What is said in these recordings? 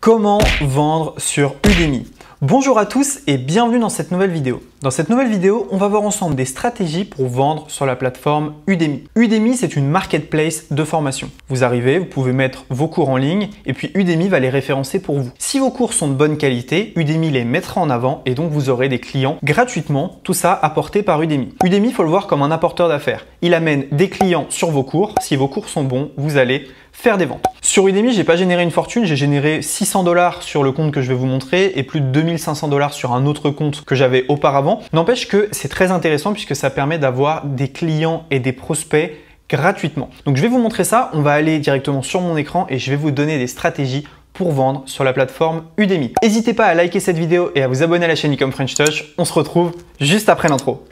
Comment vendre sur Udemy? Bonjour à tous et bienvenue dans cette nouvelle vidéo. Dans cette nouvelle vidéo, on va voir ensemble des stratégies pour vendre sur la plateforme Udemy. Udemy, c'est une marketplace de formation. Vous arrivez, vous pouvez mettre vos cours en ligne et puis Udemy va les référencer pour vous. Si vos cours sont de bonne qualité, Udemy les mettra en avant et donc vous aurez des clients gratuitement, tout ça apporté par Udemy. Udemy, il faut le voir comme un apporteur d'affaires. Il amène des clients sur vos cours. Si vos cours sont bons, vous allez faire des ventes. Sur Udemy, j'ai pas généré une fortune, j'ai généré 600 $ sur le compte que je vais vous montrer et plus de 2500 $ sur un autre compte que j'avais auparavant. N'empêche que c'est très intéressant puisque ça permet d'avoir des clients et des prospects gratuitement. Donc je vais vous montrer ça, on va aller directement sur mon écran et je vais vous donner des stratégies pour vendre sur la plateforme Udemy. N'hésitez pas à liker cette vidéo et à vous abonner à la chaîne Ecom French Touch. On se retrouve juste après l'intro.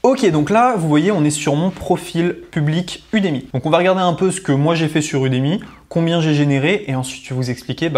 Ok, donc là, vous voyez, on est sur mon profil public Udemy. Donc on va regarder un peu ce que moi j'ai fait sur Udemy, combien j'ai généré et ensuite je vais vous expliquer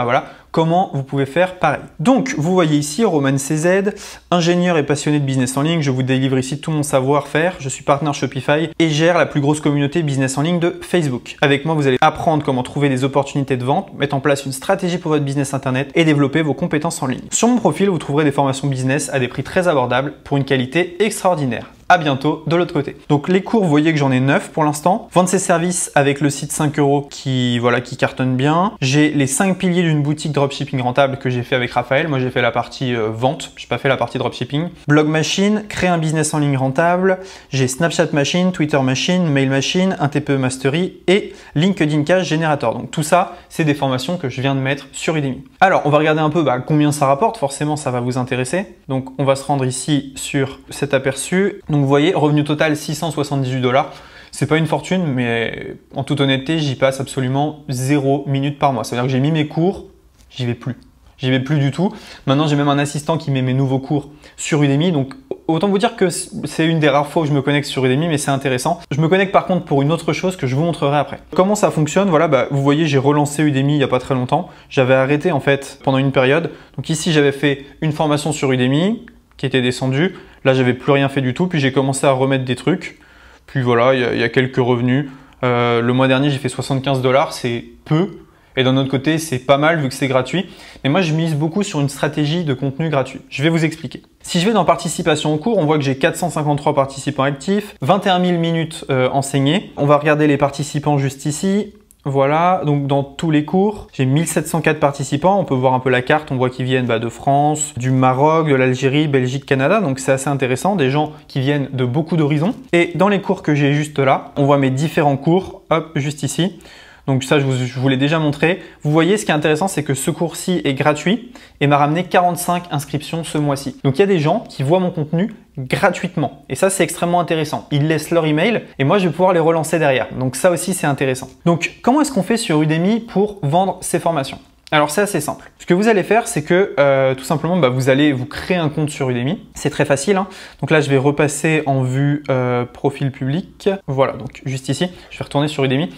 comment vous pouvez faire pareil. Donc vous voyez ici Roman CZ, ingénieur et passionné de business en ligne. Je vous délivre ici tout mon savoir-faire. Je suis partenaire Shopify et gère la plus grosse communauté business en ligne de Facebook. Avec moi, vous allez apprendre comment trouver des opportunités de vente, mettre en place une stratégie pour votre business internet et développer vos compétences en ligne. Sur mon profil, vous trouverez des formations business à des prix très abordables pour une qualité extraordinaire. À bientôt de l'autre côté. Donc les cours, vous voyez que j'en ai 9 pour l'instant. Vendre ses services avec le site 5 € qui cartonne bien. J'ai les 5 piliers d'une boutique dropshipping rentable que j'ai fait avec Raphaël. Moi, j'ai fait la partie vente. Je n'ai pas fait la partie dropshipping. Blog Machine, créer un business en ligne rentable. J'ai Snapchat Machine, Twitter Machine, Mail Machine, un TPE Mastery et LinkedIn Cash Generator. Donc tout ça, c'est des formations que je viens de mettre sur Udemy. Alors, on va regarder un peu combien ça rapporte. Forcément, ça va vous intéresser. Donc, on va se rendre ici sur cet aperçu. Donc, vous voyez, revenu total 678 $. C'est pas une fortune, mais en toute honnêteté, j'y passe absolument 0 minutes par mois. C'est-à-dire que j'ai mis mes cours, j'y vais plus. J'y vais plus du tout. Maintenant, j'ai même un assistant qui met mes nouveaux cours sur Udemy. Donc, autant vous dire que c'est une des rares fois où je me connecte sur Udemy, mais c'est intéressant. Je me connecte par contre pour une autre chose que je vous montrerai après. Comment ça fonctionne? Voilà, vous voyez, j'ai relancé Udemy il n'y a pas très longtemps. J'avais arrêté en fait pendant une période. Donc ici, j'avais fait une formation sur Udemy qui était descendue. Là, j'avais plus rien fait du tout. Puis j'ai commencé à remettre des trucs. Puis voilà, il y a quelques revenus. Le mois dernier, j'ai fait 75 $. C'est peu. Et d'un autre côté, c'est pas mal vu que c'est gratuit. Mais moi, je mise beaucoup sur une stratégie de contenu gratuit. Je vais vous expliquer. Si je vais dans participation au cours, on voit que j'ai 453 participants actifs, 21 000 minutes enseignées. On va regarder les participants juste ici. Voilà, donc dans tous les cours, j'ai 1704 participants. On peut voir un peu la carte, on voit qu'ils viennent de France, du Maroc, de l'Algérie, Belgique, Canada. Donc c'est assez intéressant, des gens qui viennent de beaucoup d'horizons. Et dans les cours que j'ai juste là, on voit mes différents cours, hop, juste ici. Donc ça, je vous l'ai déjà montré. Vous voyez, ce qui est intéressant, c'est que ce cours-ci est gratuit et m'a ramené 45 inscriptions ce mois-ci. Donc il y a des gens qui voient mon contenu gratuitement. Et ça, c'est extrêmement intéressant. Ils laissent leur email et moi, je vais pouvoir les relancer derrière. Donc ça aussi, c'est intéressant. Donc, comment est-ce qu'on fait sur Udemy pour vendre ces formations? Alors c'est assez simple. Ce que vous allez faire, c'est que tout simplement, vous allez vous créer un compte sur Udemy. C'est très facile. Donc là, je vais repasser en vue profil public. Voilà, donc juste ici, je vais retourner sur Udemy.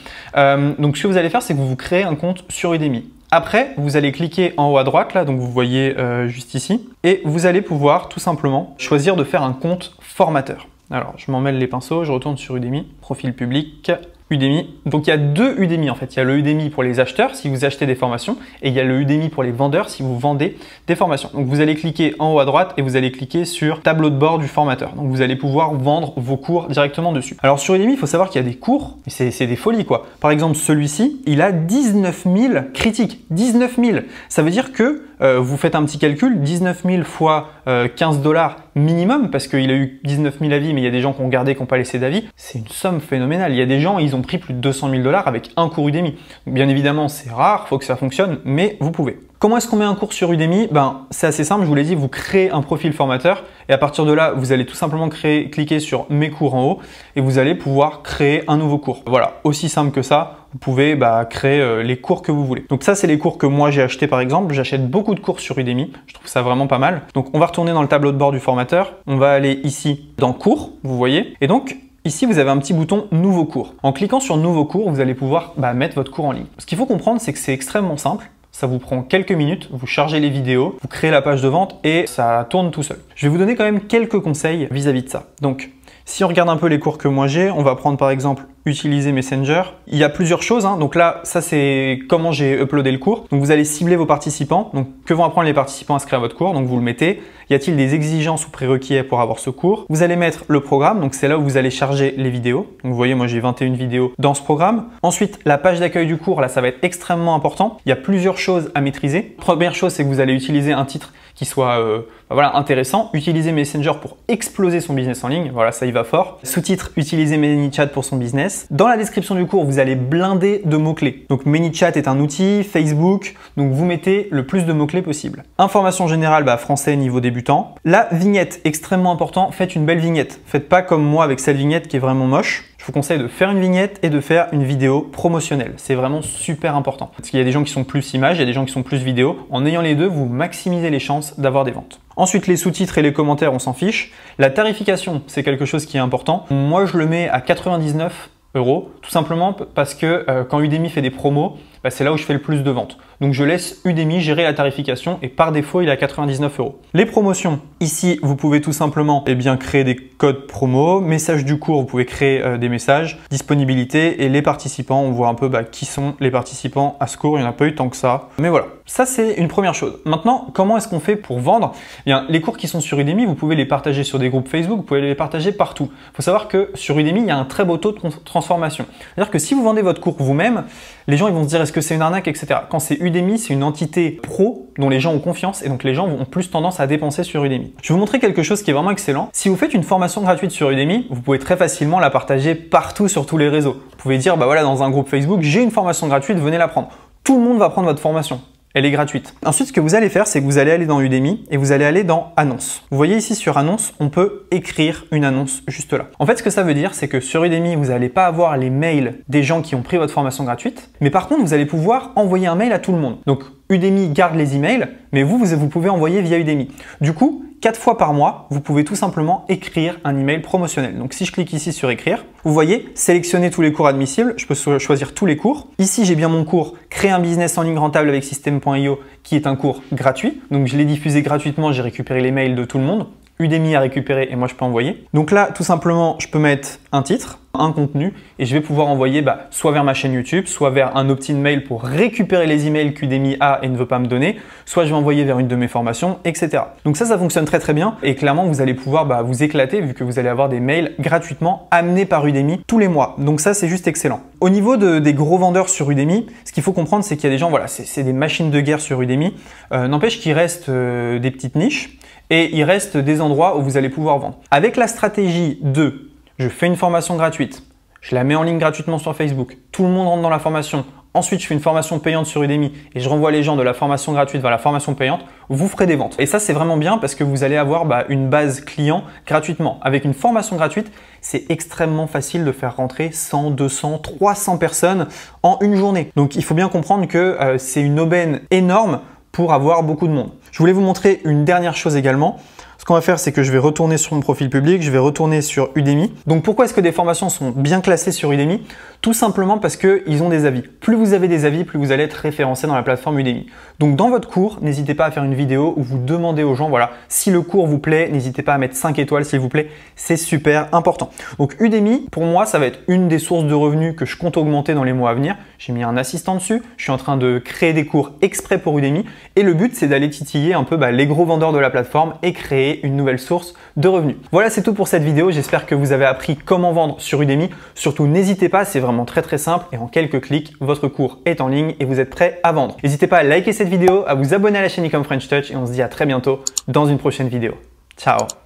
Donc ce que vous allez faire, c'est que vous vous créez un compte sur Udemy. Après, vous allez cliquer en haut à droite, là, donc vous voyez juste ici, et vous allez pouvoir tout simplement choisir de faire un compte formateur. Alors, je m'en mêle les pinceaux, je retourne sur Udemy, profil public. Udemy. Donc il y a deux Udemy en fait. Il y a le Udemy pour les acheteurs si vous achetez des formations et il y a le Udemy pour les vendeurs si vous vendez des formations. Donc vous allez cliquer en haut à droite et vous allez cliquer sur tableau de bord du formateur. Donc vous allez pouvoir vendre vos cours directement dessus. Alors sur Udemy, il faut savoir qu'il y a des cours, c'est des folies quoi. Par exemple celui-ci, il a 19 000 critiques. 19 000. Ça veut dire que vous faites un petit calcul, 19 000 fois 15 $ minimum parce qu'il a eu 19 000 avis mais il y a des gens qui ont regardé, qui n'ont pas laissé d'avis. C'est une somme phénoménale. Il y a des gens, ils ont pris plus de 200 000 $ avec un cours Udemy. Bien évidemment, c'est rare, faut que ça fonctionne, mais vous pouvez. Comment est-ce qu'on met un cours sur Udemy? C'est assez simple, je vous l'ai dit, vous créez un profil formateur et à partir de là, vous allez tout simplement cliquer sur mes cours en haut et vous allez pouvoir créer un nouveau cours. Voilà, aussi simple que ça, vous pouvez créer les cours que vous voulez. Donc ça, c'est les cours que moi j'ai achetés par exemple. J'achète beaucoup de cours sur Udemy, je trouve ça vraiment pas mal. Donc on va retourner dans le tableau de bord du formateur, on va aller ici dans cours, vous voyez, et donc ici, vous avez un petit bouton « Nouveau cours ». En cliquant sur « Nouveau cours », vous allez pouvoir mettre votre cours en ligne. Ce qu'il faut comprendre, c'est que c'est extrêmement simple. Ça vous prend quelques minutes, vous chargez les vidéos, vous créez la page de vente et ça tourne tout seul. Je vais vous donner quand même quelques conseils vis-à-vis de ça. Donc, si on regarde un peu les cours que moi j'ai, on va prendre par exemple utiliser Messenger. Il y a plusieurs choses, hein. Donc là, ça c'est comment j'ai uploadé le cours. Donc vous allez cibler vos participants. Donc que vont apprendre les participants à inscrire à votre cours? Donc vous le mettez. Y a-t-il des exigences ou prérequis pour avoir ce cours? Vous allez mettre le programme. Donc c'est là où vous allez charger les vidéos. Donc vous voyez, moi j'ai 21 vidéos dans ce programme. Ensuite, la page d'accueil du cours, là ça va être extrêmement important. Il y a plusieurs choses à maîtriser. Première chose, c'est que vous allez utiliser un titre qui soit voilà, intéressant. Utiliser Messenger pour exploser son business en ligne. Voilà, ça y va fort. Sous-titre, utiliser ManyChat pour son business. Dans la description du cours, vous allez blinder de mots-clés. Donc ManyChat est un outil, Facebook. Donc vous mettez le plus de mots-clés possible. Information générale, français niveau débutant. La vignette, extrêmement important. Faites une belle vignette. Faites pas comme moi avec cette vignette qui est vraiment moche. Je vous conseille de faire une vignette et de faire une vidéo promotionnelle. C'est vraiment super important. Parce qu'il y a des gens qui sont plus images, il y a des gens qui sont plus vidéo. En ayant les deux, vous maximisez les chances d'avoir des ventes. Ensuite, les sous-titres et les commentaires, on s'en fiche. La tarification, c'est quelque chose qui est important. Moi, je le mets à 99 €, tout simplement parce que quand Udemy fait des promos, c'est là où je fais le plus de ventes. Donc je laisse Udemy gérer la tarification et par défaut, il est à 99 €. Les promotions, ici, vous pouvez tout simplement créer des codes promo, message du cours, vous pouvez créer des messages, disponibilité et les participants, on voit un peu qui sont les participants à ce cours, il n'y en a pas eu tant que ça. Mais voilà, ça c'est une première chose. Maintenant, comment est-ce qu'on fait pour vendre? Les cours qui sont sur Udemy, vous pouvez les partager sur des groupes Facebook, vous pouvez les partager partout. Il faut savoir que sur Udemy, il y a un très beau taux de transformation. C'est-à-dire que si vous vendez votre cours vous-même, les gens ils vont se dire est-ce que c'est une arnaque, etc. Quand c'est Udemy, c'est une entité pro dont les gens ont confiance et donc les gens ont plus tendance à dépenser sur Udemy. Je vais vous montrer quelque chose qui est vraiment excellent. Si vous faites une formation gratuite sur Udemy, vous pouvez très facilement la partager partout sur tous les réseaux. Vous pouvez dire voilà, dans un groupe Facebook, j'ai une formation gratuite, venez la prendre. Tout le monde va prendre votre formation. Elle est gratuite. Ensuite, ce que vous allez faire, c'est que vous allez aller dans Udemy et vous allez aller dans Annonces. Vous voyez ici sur Annonces, on peut écrire une annonce juste là. En fait, ce que ça veut dire, c'est que sur Udemy, vous n'allez pas avoir les mails des gens qui ont pris votre formation gratuite, mais par contre, vous allez pouvoir envoyer un mail à tout le monde. Donc, Udemy garde les emails, mais vous pouvez envoyer via Udemy. Du coup, 4 fois par mois, vous pouvez tout simplement écrire un email promotionnel. Donc si je clique ici sur écrire, vous voyez, sélectionner tous les cours admissibles, je peux choisir tous les cours. Ici, j'ai bien mon cours Créer un business en ligne rentable avec System.io qui est un cours gratuit. Donc je l'ai diffusé gratuitement, j'ai récupéré les mails de tout le monde. Udemy a récupéré et moi je peux envoyer. Donc là, tout simplement, je peux mettre un titre, un contenu et je vais pouvoir envoyer soit vers ma chaîne YouTube, soit vers un opt-in mail pour récupérer les emails qu'Udemy a et ne veut pas me donner, soit je vais envoyer vers une de mes formations, etc. Donc ça fonctionne très très bien et clairement vous allez pouvoir vous éclater vu que vous allez avoir des mails gratuitement amenés par Udemy tous les mois. Donc ça c'est juste excellent. Au niveau des gros vendeurs sur Udemy, ce qu'il faut comprendre c'est qu'il y a des gens, c'est des machines de guerre sur Udemy, n'empêche qu'il reste des petites niches et il reste des endroits où vous allez pouvoir vendre. Avec la stratégie de je fais une formation gratuite, je la mets en ligne gratuitement sur Facebook, tout le monde rentre dans la formation, ensuite je fais une formation payante sur Udemy et je renvoie les gens de la formation gratuite vers la formation payante, vous ferez des ventes. Et ça c'est vraiment bien parce que vous allez avoir une base client gratuitement. Avec une formation gratuite, c'est extrêmement facile de faire rentrer 100, 200, 300 personnes en une journée. Donc il faut bien comprendre que c'est une aubaine énorme pour avoir beaucoup de monde. Je voulais vous montrer une dernière chose également. Ce qu'on va faire, c'est que je vais retourner sur mon profil public, je vais retourner sur Udemy. Donc pourquoi est-ce que des formations sont bien classées sur Udemy? Tout simplement parce qu'ils ont des avis. Plus vous avez des avis, plus vous allez être référencé dans la plateforme Udemy. Donc dans votre cours, n'hésitez pas à faire une vidéo où vous demandez aux gens, si le cours vous plaît, n'hésitez pas à mettre 5 étoiles s'il vous plaît, c'est super important. Donc Udemy, pour moi, ça va être une des sources de revenus que je compte augmenter dans les mois à venir. J'ai mis un assistant dessus, je suis en train de créer des cours exprès pour Udemy et le but c'est d'aller titiller un peu les gros vendeurs de la plateforme et créer une nouvelle source de revenus. Voilà, c'est tout pour cette vidéo. J'espère que vous avez appris comment vendre sur Udemy. Surtout, n'hésitez pas, c'est vraiment très très simple et en quelques clics, votre cours est en ligne et vous êtes prêt à vendre. N'hésitez pas à liker cette vidéo, à vous abonner à la chaîne Ecom French Touch et on se dit à très bientôt dans une prochaine vidéo. Ciao!